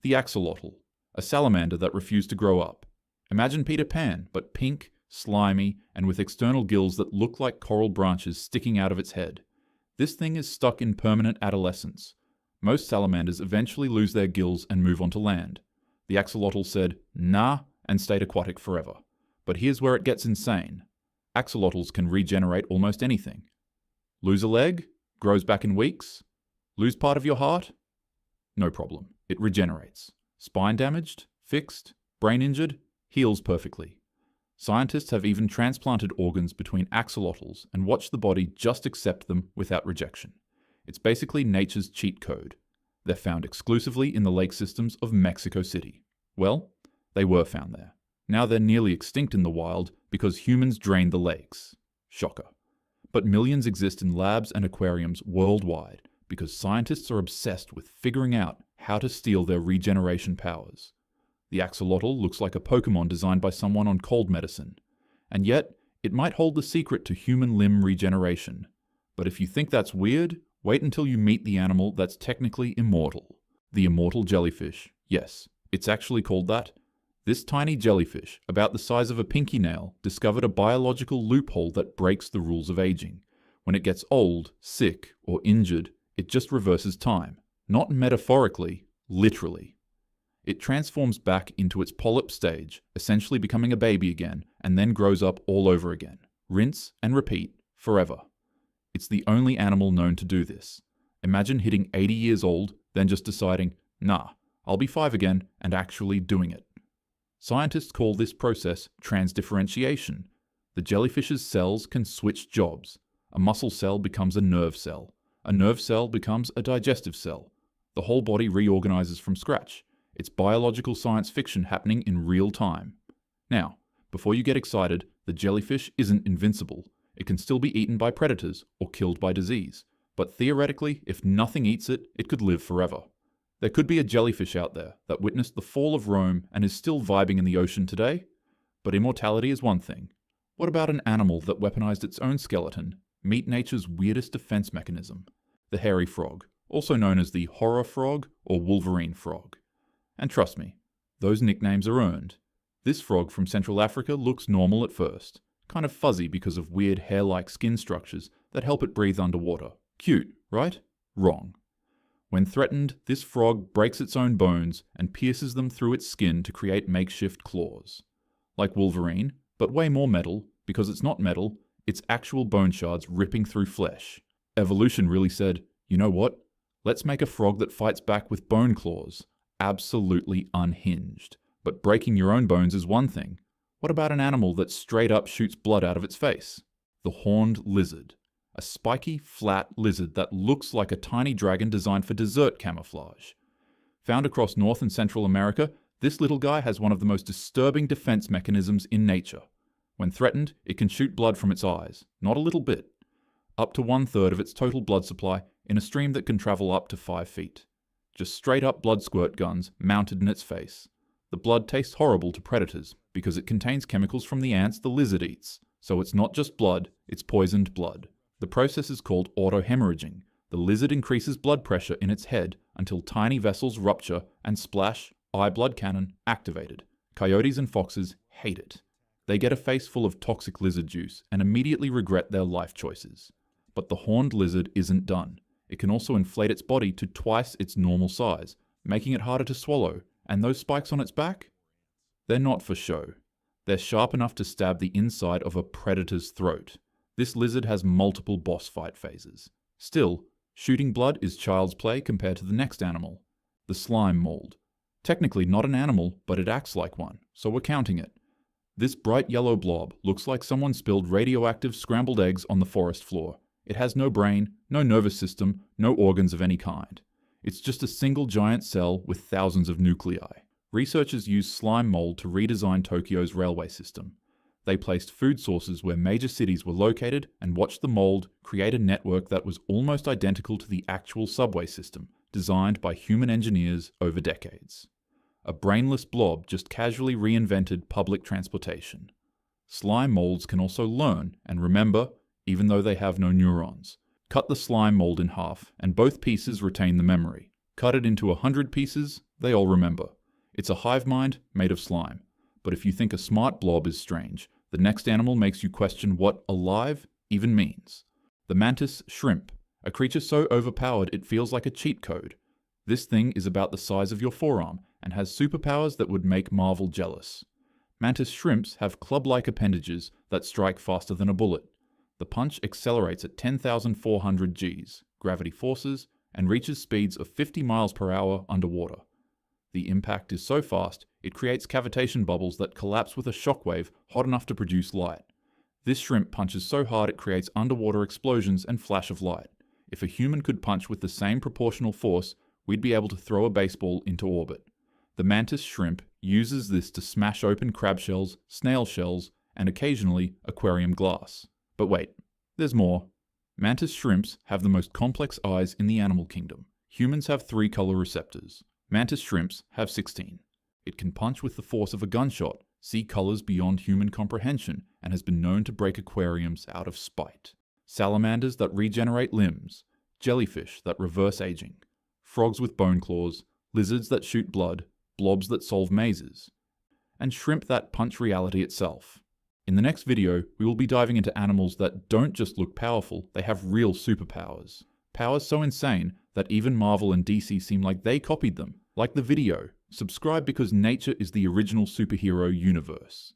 The axolotl, a salamander that refused to grow up. Imagine Peter Pan, but pink, slimy, and with external gills that look like coral branches sticking out of its head. This thing is stuck in permanent adolescence. Most salamanders eventually lose their gills and move onto land. The axolotl said, nah, and stayed aquatic forever. But here's where it gets insane. Axolotls can regenerate almost anything. Lose a leg? Grows back in weeks? Lose part of your heart? No problem. It regenerates. Spine damaged? Fixed? Brain injured? Heals perfectly. Scientists have even transplanted organs between axolotls and watched the body just accept them without rejection. It's basically nature's cheat code. They're found exclusively in the lake systems of Mexico City. Well, they were found there. Now they're nearly extinct in the wild because humans drained the lakes. Shocker. But millions exist in labs and aquariums worldwide because scientists are obsessed with figuring out how to steal their regeneration powers. The axolotl looks like a Pokemon designed by someone on cold medicine, and yet it might hold the secret to human limb regeneration. But if you think that's weird, wait until you meet the animal that's technically immortal. The immortal jellyfish. Yes, it's actually called that. This tiny jellyfish, about the size of a pinky nail, discovered a biological loophole that breaks the rules of aging. When it gets old, sick, or injured, it just reverses time. Not metaphorically, literally. It transforms back into its polyp stage, essentially becoming a baby again, and then grows up all over again. Rinse and repeat, forever. It's the only animal known to do this. Imagine hitting 80 years old, then just deciding, nah, I'll be 5 again, and actually doing it. Scientists call this process transdifferentiation. The jellyfish's cells can switch jobs. A muscle cell becomes a nerve cell. A nerve cell becomes a digestive cell. The whole body reorganizes from scratch. It's biological science fiction happening in real time. Now, before you get excited, the jellyfish isn't invincible. It can still be eaten by predators or killed by disease. But theoretically, if nothing eats it, it could live forever. There could be a jellyfish out there that witnessed the fall of Rome and is still vibing in the ocean today. But immortality is one thing. What about an animal that weaponized its own skeleton? Meet nature's weirdest defense mechanism. The hairy frog, also known as the horror frog or Wolverine frog. And trust me, those nicknames are earned. This frog from Central Africa looks normal at first. Kind of fuzzy because of weird hair-like skin structures that help it breathe underwater. Cute, right? Wrong. When threatened, this frog breaks its own bones and pierces them through its skin to create makeshift claws. Like Wolverine, but way more metal, because it's not metal, it's actual bone shards ripping through flesh. Evolution really said, you know what? Let's make a frog that fights back with bone claws. Absolutely unhinged. But breaking your own bones is one thing. What about an animal that straight up shoots blood out of its face? The horned lizard. A spiky, flat lizard that looks like a tiny dragon designed for desert camouflage. Found across North and Central America, this little guy has one of the most disturbing defense mechanisms in nature. When threatened, it can shoot blood from its eyes, not a little bit. Up to 1/3 of its total blood supply in a stream that can travel up to 5 feet. Just straight up blood squirt guns mounted in its face. The blood tastes horrible to predators because it contains chemicals from the ants the lizard eats. So it's not just blood, it's poisoned blood. The process is called autohemorrhaging. The lizard increases blood pressure in its head until tiny vessels rupture and splash, eye blood cannon activated. Coyotes and foxes hate it. They get a face full of toxic lizard juice and immediately regret their life choices. But the horned lizard isn't done. It can also inflate its body to twice its normal size, making it harder to swallow. And those spikes on its back? They're not for show. They're sharp enough to stab the inside of a predator's throat. This lizard has multiple boss fight phases. Still, shooting blood is child's play compared to the next animal. The slime mold. Technically not an animal, but it acts like one, so we're counting it. This bright yellow blob looks like someone spilled radioactive scrambled eggs on the forest floor. It has no brain, no nervous system, no organs of any kind. It's just a single giant cell with thousands of nuclei. Researchers used slime mold to redesign Tokyo's railway system. They placed food sources where major cities were located and watched the mold create a network that was almost identical to the actual subway system, designed by human engineers over decades. A brainless blob just casually reinvented public transportation. Slime molds can also learn and remember, even though they have no neurons. Cut the slime mold in half, and both pieces retain the memory. Cut it into 100 pieces, they all remember. It's a hive mind made of slime. But if you think a smart blob is strange, the next animal makes you question what alive even means. The Mantis Shrimp, a creature so overpowered it feels like a cheat code. This thing is about the size of your forearm and has superpowers that would make Marvel jealous. Mantis shrimps have club-like appendages that strike faster than a bullet. The punch accelerates at 10,400 Gs, gravity forces, and reaches speeds of 50 miles per hour underwater. The impact is so fast, it creates cavitation bubbles that collapse with a shockwave hot enough to produce light. This shrimp punches so hard it creates underwater explosions and flash of light. If a human could punch with the same proportional force, we'd be able to throw a baseball into orbit. The mantis shrimp uses this to smash open crab shells, snail shells, and occasionally aquarium glass. But wait, there's more. Mantis shrimps have the most complex eyes in the animal kingdom. Humans have 3 color receptors. Mantis shrimps have 16. It can punch with the force of a gunshot, see colors beyond human comprehension, and has been known to break aquariums out of spite. Salamanders that regenerate limbs, jellyfish that reverse aging, frogs with bone claws, lizards that shoot blood, blobs that solve mazes, and shrimp that punch reality itself. In the next video, we will be diving into animals that don't just look powerful, they have real superpowers. Powers so insane that even Marvel and DC seem like they copied them. Like the video. Subscribe because nature is the original superhero universe.